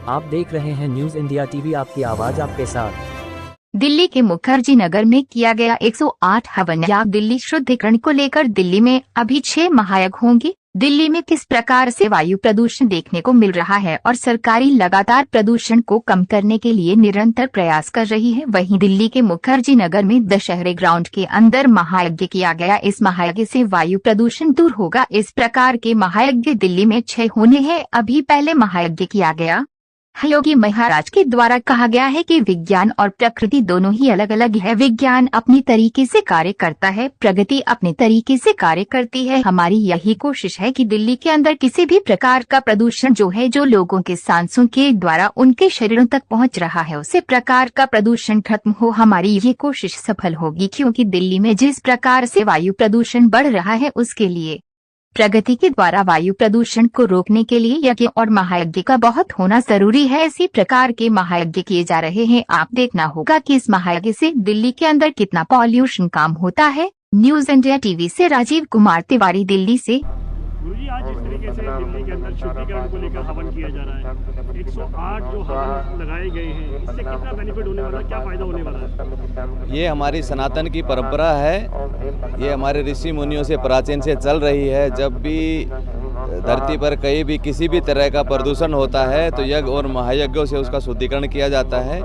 आप देख रहे हैं न्यूज इंडिया टीवी, आपकी आवाज आपके साथ। दिल्ली के मुखर्जी नगर में किया गया 108 हवन याग। दिल्ली शुद्धिकरण को लेकर दिल्ली में अभी 6 महायज्ञ होंगे। दिल्ली में किस प्रकार से वायु प्रदूषण देखने को मिल रहा है और सरकारी लगातार प्रदूषण को कम करने के लिए निरंतर प्रयास कर रही है। वहीं दिल्ली के मुखर्जी नगर में दशहरे ग्राउंड के अंदर महायज्ञ किया गया। इस महायज्ञ से वायु प्रदूषण दूर होगा। इस प्रकार के महायज्ञ दिल्ली में 6 होने हैं। अभी पहले महायज्ञ किया गया योगी महाराज के द्वारा कहा गया है कि विज्ञान और प्रकृति दोनों ही अलग अलग है। विज्ञान अपनी तरीके से कार्य करता है, प्रकृति अपने तरीके से कार्य करती है। हमारी यही कोशिश है कि दिल्ली के अंदर किसी भी प्रकार का प्रदूषण जो लोगों के सांसों के द्वारा उनके शरीरों तक पहुंच रहा है, उसे प्रकार का प्रदूषण खत्म हो। हमारी ये कोशिश सफल होगी, क्योंकि दिल्ली में जिस प्रकार से वायु प्रदूषण बढ़ रहा है, उसके लिए प्रगति के द्वारा वायु प्रदूषण को रोकने के लिए यज्ञ और महायज्ञ का बहुत होना जरूरी है। इसी प्रकार के महायज्ञ किए जा रहे हैं। आप देखना होगा कि इस महायज्ञ से दिल्ली के अंदर कितना पॉल्यूशन कम होता है। न्यूज इंडिया टीवी से राजीव कुमार तिवारी, दिल्ली से। गुरुजी, आज इस तरीके से दिल्ली के अंदर शुद्धिकरण को लेकर हवन किया जा रहा है, 108 जो हवन लगाए गए हैं, इससे कितना बेनिफिट होने वाला है, क्या फायदा होने वाला है? ये हमारी सनातन की परंपरा है। ये हमारे ऋषि मुनियों से प्राचीन से चल रही है। जब भी धरती पर कहीं भी किसी भी तरह का प्रदूषण होता है तो यज्ञ और महायज्ञों से उसका शुद्धिकरण किया जाता है।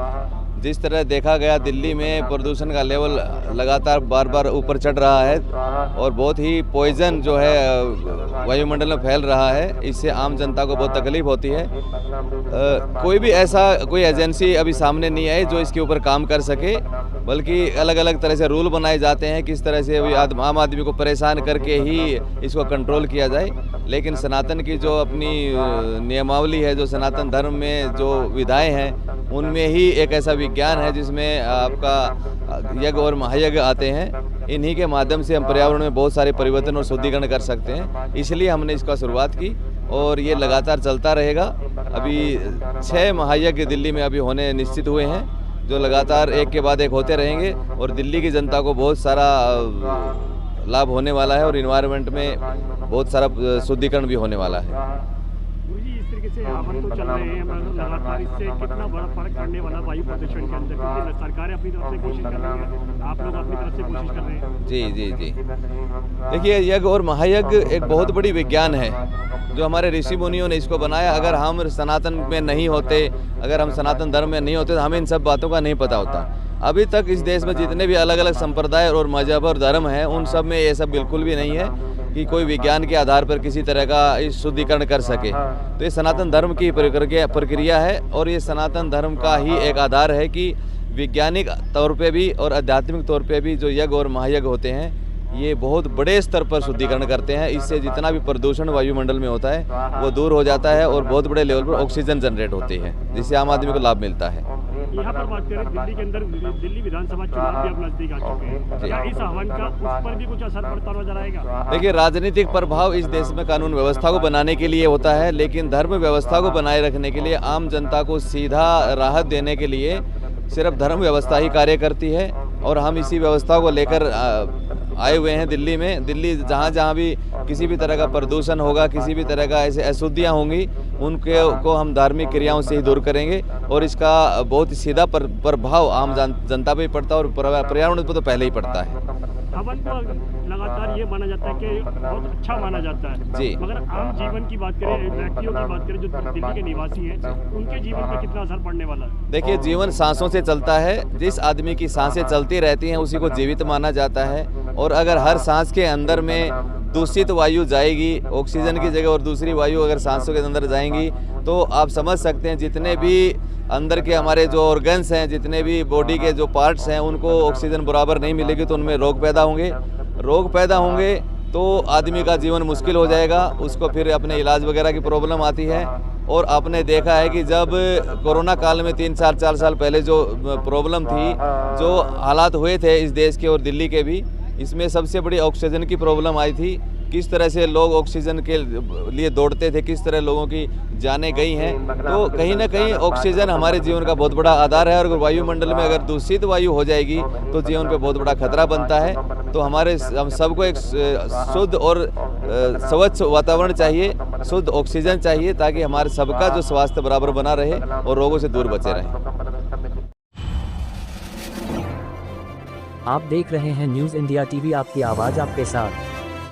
जिस तरह देखा गया, दिल्ली में प्रदूषण का लेवल लगातार बार ऊपर चढ़ रहा है और बहुत ही पॉइजन जो है वायुमंडल में फैल रहा है। इससे आम जनता को बहुत तकलीफ होती है। कोई एजेंसी अभी सामने नहीं आई जो इसके ऊपर काम कर सके, बल्कि अलग अलग तरह से रूल बनाए जाते हैं किस तरह से आम आदमी को परेशान करके ही इसको कंट्रोल किया जाए। लेकिन सनातन की जो अपनी नियमावली है, जो सनातन धर्म में जो विधाएं हैं, उनमें ही एक ऐसा विज्ञान है जिसमें आपका यज्ञ और महायज्ञ आते हैं। इन्हीं के माध्यम से हम पर्यावरण में बहुत सारे परिवर्तन और शुद्धिकरण कर सकते हैं। इसलिए हमने इसका शुरुआत की और ये लगातार चलता रहेगा। अभी 6 महायज्ञ दिल्ली में अभी होने निश्चित हुए हैं, जो लगातार एक के बाद एक होते रहेंगे और दिल्ली की जनता को बहुत सारा लाभ होने वाला है और इन्वायरमेंट में बहुत सारा शुद्धिकरण भी होने वाला है। गुरुजी, इस तरीके से हवन तो चल रहे हैं लगातार, इससे कितना बड़ा फर्क पड़ने वाला वायु प्रदूषण के अंदर, क्योंकि सरकारें अपनी तरफ से कोशिश कर रही है, आप लोग अपनी तरफ से कोशिश कर रहे हैं। जी। देखिए, यज्ञ और महायज्ञ एक बहुत बड़ी विज्ञान है जो हमारे ऋषि मुनियों ने इसको बनाया। अगर हम सनातन में नहीं होते, अगर हम सनातन धर्म में नहीं होते तो हमें इन सब बातों का नहीं पता होता। अभी तक इस देश में जितने भी अलग अलग संप्रदाय और मजहब और धर्म हैं, उन सब में ये सब बिल्कुल भी नहीं है कि कोई विज्ञान के आधार पर किसी तरह का इस शुद्धिकरण कर सके। तो ये सनातन धर्म की प्रक्रिया है और ये सनातन धर्म का ही एक आधार है कि वैज्ञानिक तौर पे भी और आध्यात्मिक तौर पे भी जो यज्ञ और महायज्ञ होते हैं, ये बहुत बड़े स्तर पर शुद्धिकरण करते हैं। इससे जितना भी प्रदूषण वायुमंडल में होता है वो दूर हो जाता है और बहुत बड़े लेवल पर ऑक्सीजन जनरेट होती है, जिससे आम आदमी को लाभ मिलता है। यहाँ पर बात करें, दिल्ली के अंदर दिल्ली विधानसभा चुनाव भी अब नजदीक आ चुके हैं, क्या इस हवन का उस पर भी कुछ असर पड़ता नजर आएगा? देखिए, राजनीतिक प्रभाव इस देश में कानून व्यवस्था को बनाने के लिए होता है, लेकिन धर्म व्यवस्था को बनाए रखने के लिए, आम जनता को सीधा राहत देने के लिए सिर्फ धर्म व्यवस्था ही कार्य करती है। और हम इसी व्यवस्था को लेकर आए हुए हैं दिल्ली में। दिल्ली जहाँ भी किसी भी तरह का प्रदूषण होगा, किसी भी तरह का ऐसे अशुद्धियाँ होंगी, उनके को हम धार्मिक क्रियाओं से ही दूर करेंगे और इसका बहुत सीधा प्रभाव आम जनता पे पड़ता है और पर्यावरण पर तो पहले ही पड़ता है। हवन को लगातार ये माना जाता है कि बहुत अच्छा माना जाता है जी, मगर आम जीवन की बात करें, व्यक्तियों की बात करें जो दिल्ली के निवासी हैं, उनके जीवन पर कितना असर पड़ने वाला है? देखिए, जीवन सांसों से चलता है। जिस आदमी की सांसें चलती रहती हैं उसी को जीवित माना जाता है। और अगर हर सांस के अंदर में दूषित वायु जाएगी, ऑक्सीजन की जगह और दूसरी वायु अगर सांसों के अंदर जाएंगी, तो आप समझ सकते हैं जितने भी अंदर के हमारे जो ऑर्गन्स हैं, जितने भी बॉडी के जो पार्ट्स हैं, उनको ऑक्सीजन बराबर नहीं मिलेगी तो उनमें रोग पैदा होंगे तो आदमी का जीवन मुश्किल हो जाएगा। उसको फिर अपने इलाज वगैरह की प्रॉब्लम आती है। और आपने देखा है कि जब कोरोना काल में 3-4 साल पहले जो प्रॉब्लम थी, जो हालात हुए थे इस देश के और दिल्ली के भी, इसमें सबसे बड़ी ऑक्सीजन की प्रॉब्लम आई थी। किस तरह से लोग ऑक्सीजन के लिए दौड़ते थे, किस तरह लोगों की जानें गई हैं। तो कहीं ना कहीं ऑक्सीजन हमारे जीवन का बहुत बड़ा आधार है, और वायुमंडल में अगर दूषित वायु हो जाएगी तो जीवन पे बहुत बड़ा खतरा बनता है। तो हम सबको एक शुद्ध और स्वच्छ वातावरण चाहिए, शुद्ध ऑक्सीजन चाहिए, ताकि हमारे सबका जो स्वास्थ्य बराबर बना रहे और रोगों से दूर बचे रहें। आप देख रहे हैं न्यूज़ इंडिया टीवी, आपकी आवाज़ आपके साथ।